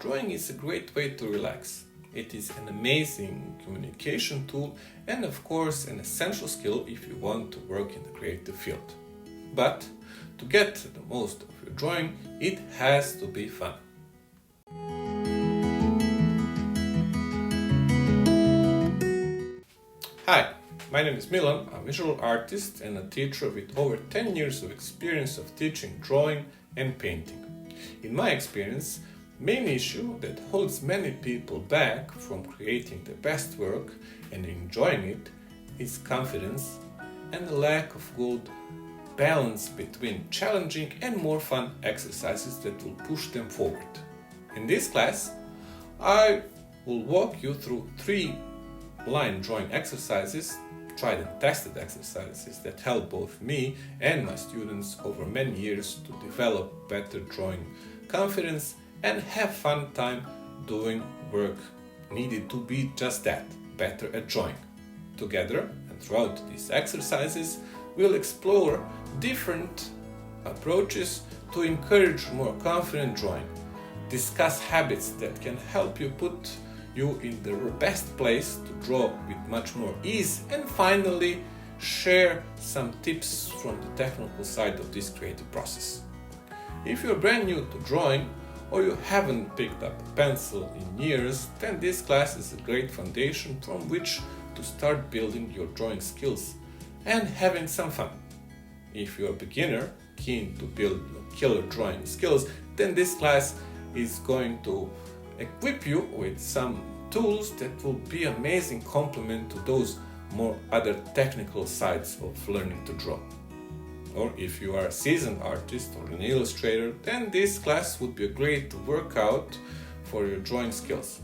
Drawing is a great way to relax. It is an amazing communication tool and of course an essential skill if you want to work in the creative field. But to get the most of your drawing, it has to be fun. Hi, my name is Milan, a visual artist and a teacher with over 10 years of experience of teaching drawing and painting. In my experience, main issue that holds many people back from creating the best work and enjoying it is confidence and the lack of good balance between challenging and more fun exercises that will push them forward. In this class, I will walk you through 3 line drawing exercises, tried and tested exercises that help both me and my students over many years to develop better drawing confidence and have fun time doing work needed to be just that, better at drawing. Together and throughout these exercises, we'll explore different approaches to encourage more confident drawing, discuss habits that can help you put you in the best place to draw with much more ease, and finally share some tips from the technical side of this creative process. If you're brand new to drawing or you haven't picked up a pencil in years, then this class is a great foundation from which to start building your drawing skills and having some fun. If you're a beginner keen to build killer drawing skills, then this class is going to equip you with some tools that will be amazing complement to those more other technical sides of learning to draw. Or if you are a seasoned artist or an illustrator, then this class would be a great workout for your drawing skills.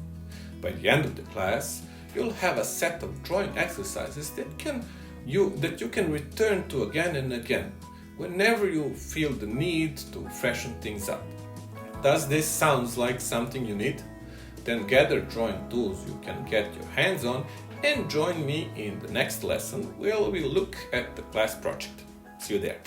By the end of the class, you'll have a set of drawing exercises that you can return to again and again whenever you feel the need to freshen things up. Does this sound like something you need? Then gather drawing tools you can get your hands on and join me in the next lesson where we look at the class project. See you there.